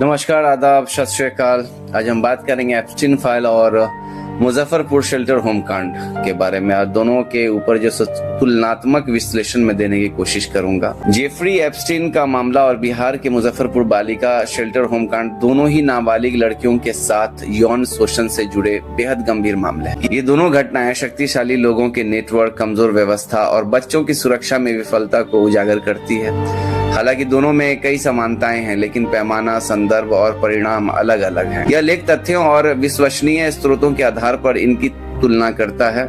नमस्कार, आदाब, सत श्री अकाल। आज हम बात करेंगे एप्स्टीन फाइल और मुजफ्फरपुर शेल्टर होम कांड के बारे में और दोनों के ऊपर जो तुलनात्मक विश्लेषण में देने की कोशिश करूंगा। जेफरी एप्स्टीन का मामला और बिहार के मुजफ्फरपुर बालिका शेल्टर होम कांड दोनों ही नाबालिग लड़कियों के साथ यौन शोषण से जुड़े बेहद गंभीर मामले हैं। ये दोनों घटनाएं शक्तिशाली लोगों के नेटवर्क, कमजोर व्यवस्था और बच्चों की सुरक्षा में विफलता को उजागर करती है। हालांकि दोनों में कई समानताएं हैं, लेकिन पैमाना, संदर्भ और परिणाम अलग अलग हैं। यह लेख तथ्यों और विश्वसनीय स्रोतों के आधार पर इनकी तुलना करता है,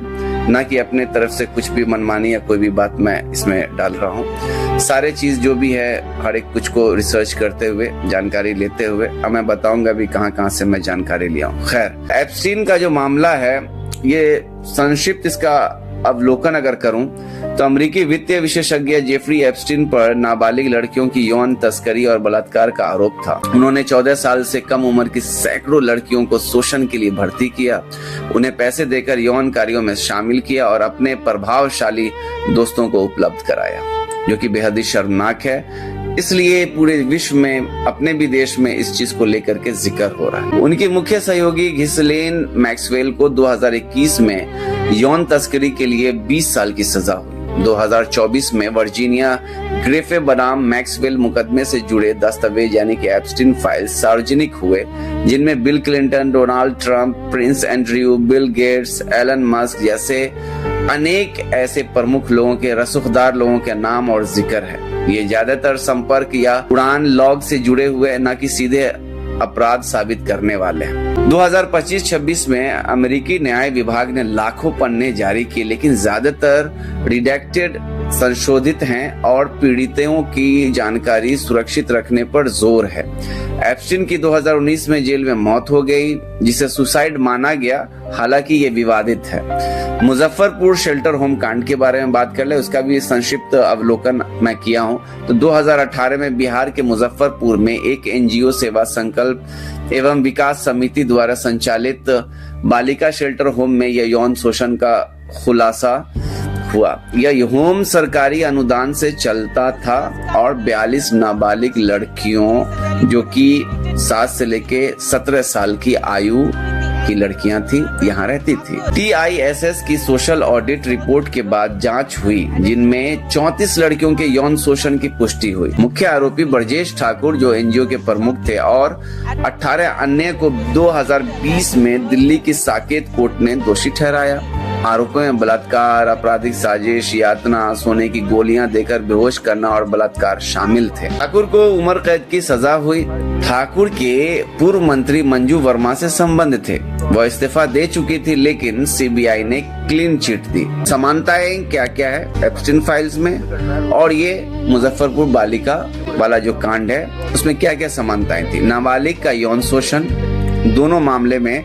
न कि अपने तरफ से कुछ भी मनमानी या कोई भी बात मैं इसमें डाल रहा हूँ। सारे चीज जो भी है, हर एक कुछ को रिसर्च करते हुए, जानकारी लेते हुए, अब मैं बताऊंगा भी कहाँ से मैं जानकारी लिया हूँ। खैर, एप्स्टीन का जो मामला है, ये संक्षिप्त इसका अवलोकन अगर करूं तो अमेरिकी वित्तीय विशेषज्ञ जेफरी एप्स्टीन पर नाबालिग लड़कियों की यौन तस्करी और बलात्कार का आरोप था। उन्होंने 14 साल से कम उम्र की सैकड़ों लड़कियों को शोषण के लिए भर्ती किया, उन्हें पैसे देकर यौन कार्यों में शामिल किया और अपने प्रभावशाली दोस्तों को उपलब्ध कराया, जो कि बेहद ही शर्मनाक है। इसलिए पूरे विश्व में, अपने भी देश में इस चीज को लेकर के जिक्र हो रहा है। उनकी मुख्य सहयोगी घिसलेन मैक्सवेल को 2021 में यौन तस्करी के लिए 20 साल की सजा हुई। 2024 में वर्जीनिया ग्रिफे बनाम मैक्सवेल मुकदमे से जुड़े दस्तावेज यानी कि एप्स्टीन फाइल सार्वजनिक हुए, जिनमें Bill Clinton, Donald Trump, Prince Andrew, Bill Gates, Elon Musk जैसे अनेक ऐसे प्रमुख लोगों के, रसूखदार लोगों के नाम और जिक्र है। ये ज्यादातर संपर्क या उड़ान लॉग से जुड़े हुए, न कि सीधे अपराध साबित करने वाले हैं। 2025-26 में अमेरिकी न्याय विभाग ने लाखों पन्ने जारी किए, लेकिन ज्यादातर रिडेक्टेड, संशोधित हैं और पीड़ितों की जानकारी सुरक्षित रखने पर जोर है। एप्स्टीन की 2019 में जेल में मौत हो गई, जिसे सुसाइड माना गया, हालांकि ये विवादित है। मुजफ्फरपुर शेल्टर होम कांड के बारे में बात कर ले, उसका भी संक्षिप्त अवलोकन मैं किया हूँ। तो 2018 में बिहार के मुजफ्फरपुर में एक एनजीओ सेवा संकल्प एवं विकास समिति द्वारा संचालित बालिका शेल्टर होम में यह यौन शोषण का खुलासा हुआ। यह होम सरकारी अनुदान से चलता था और 42 नाबालिग लड़कियों, जो कि 7 से लेके 17 साल की आयु की लड़कियां थी, यहाँ रहती थी। TISS की सोशल ऑडिट रिपोर्ट के बाद जांच हुई, जिनमें 34 लड़कियों के यौन शोषण की पुष्टि हुई। मुख्य आरोपी ब्रजेश ठाकुर, जो एनजीओ के प्रमुख थे, और 18 अन्य को 2020 में दिल्ली की साकेत कोर्ट ने दोषी ठहराया। आरोपों में बलात्कार, आपराधिक साजिश, यातना, सोने की गोलियां देकर बेहोश करना और बलात्कार शामिल थे। ठाकुर को उम्र कैद की सजा हुई। ठाकुर के पूर्व मंत्री मंजू वर्मा से संबंध थे। वह इस्तीफा दे चुकी थी, लेकिन सीबीआई ने क्लीन चिट दी। समानताएं क्या क्या है एप्स्टीन फाइल्स में और ये मुजफ्फरपुर बालिका वाला जो कांड है, उसमें क्या क्या समानताएं थी? नाबालिग का यौन शोषण, दोनों मामले में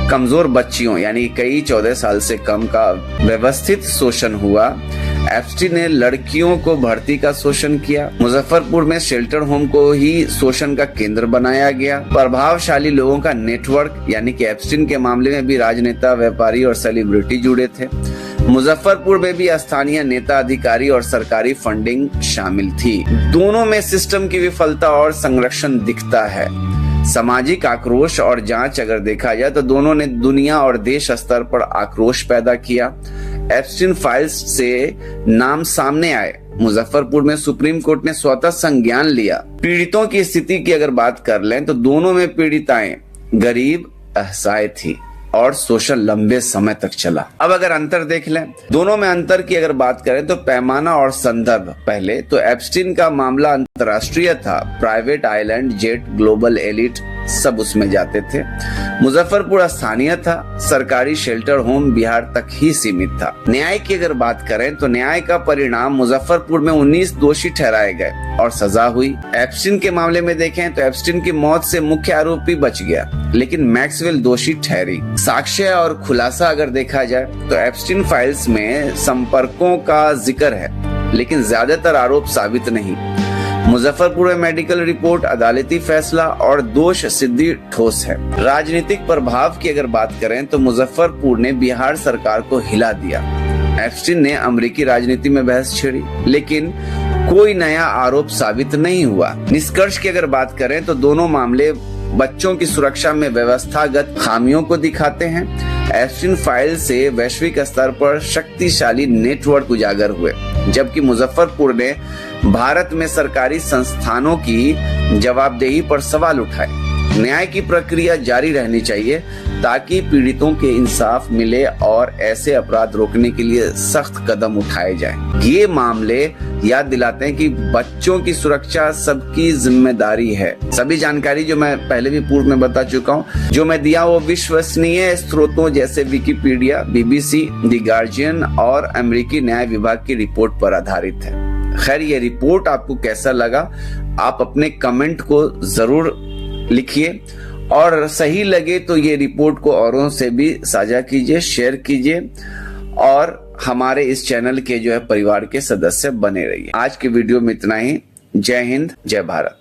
कमजोर बच्चियों यानी कई 14 साल से कम का व्यवस्थित शोषण हुआ। एप्स्टीन ने लड़कियों को भर्ती का शोषण किया। मुजफ्फरपुर में शेल्टर होम को ही शोषण का केंद्र बनाया गया। प्रभावशाली लोगों का नेटवर्क यानी कि एप्स्टीन के मामले में भी राजनेता, व्यापारी और सेलिब्रिटी जुड़े थे। मुजफ्फरपुर में भी स्थानीय नेता, अधिकारी और सरकारी फंडिंग शामिल थी। दोनों में सिस्टम की विफलता और संरक्षण दिखता है। सामाजिक आक्रोश और जांच अगर देखा जाए तो दोनों ने दुनिया और देश स्तर पर आक्रोश पैदा किया। एप्स्टीन फाइल्स से नाम सामने आए। मुजफ्फरपुर में सुप्रीम कोर्ट ने स्वतः संज्ञान लिया। पीड़ितों की स्थिति की अगर बात कर लें तो दोनों में पीड़िताएं गरीब, असहाय थी और शोषण लंबे समय तक चला। अब अगर अंतर देख लें, दोनों में अंतर की अगर बात करें तो पैमाना और संदर्भ। पहले तो एप्स्टीन का मामला अंतर्राष्ट्रीय था, private island jet, global elite सब उसमें जाते थे। मुजफ्फरपुर स्थानीय था, सरकारी शेल्टर होम बिहार तक ही सीमित था। न्याय की अगर बात करें तो न्याय का परिणाम, मुजफ्फरपुर में 19 दोषी ठहराए गए और सजा हुई। एप्स्टीन के मामले में देखें तो एप्स्टीन की मौत से मुख्य आरोपी बच गया, लेकिन मैक्सवेल दोषी ठहरी। साक्ष्य और खुलासा अगर देखा जाए तो एप्स्टीन फाइल्स में संपर्कों का जिक्र है, लेकिन ज्यादातर आरोप साबित नहीं। मुजफ्फरपुर में मेडिकल रिपोर्ट, अदालती फैसला और दोष सिद्धि ठोस है। राजनीतिक प्रभाव की अगर बात करें तो मुजफ्फरपुर ने बिहार सरकार को हिला दिया। एप्स्टीन ने अमेरिकी राजनीति में बहस छेड़ी, लेकिन कोई नया आरोप साबित नहीं हुआ। निष्कर्ष की अगर बात करें तो दोनों मामले बच्चों की सुरक्षा में व्यवस्थागत खामियों को दिखाते हैं। एप्स्टीन फाइल से वैश्विक स्तर पर शक्तिशाली नेटवर्क उजागर हुए, जबकि मुजफ्फरपुर ने भारत में सरकारी संस्थानों की जवाबदेही पर सवाल उठाए। न्याय की प्रक्रिया जारी रहनी चाहिए ताकि पीड़ितों के इंसाफ मिले और ऐसे अपराध रोकने के लिए सख्त कदम उठाए जाएं। ये मामले याद दिलाते हैं कि बच्चों की सुरक्षा सबकी जिम्मेदारी है। सभी जानकारी जो मैं पहले भी पूर्व में बता चुका हूँ, जो मैं दिया वो विश्वसनीय स्रोतों जैसे विकिपीडिया, BBC, द गार्जियन और अमेरिकी न्याय विभाग की रिपोर्ट पर आधारित है। खैर, ये रिपोर्ट आपको कैसा लगा, आप अपने कमेंट को जरूर लिखिए और सही लगे तो ये रिपोर्ट को औरों से भी साझा कीजिए, शेयर कीजिए और हमारे इस चैनल के जो है परिवार के सदस्य बने रहिए। आज के वीडियो में इतना ही। जय हिंद, जय भारत।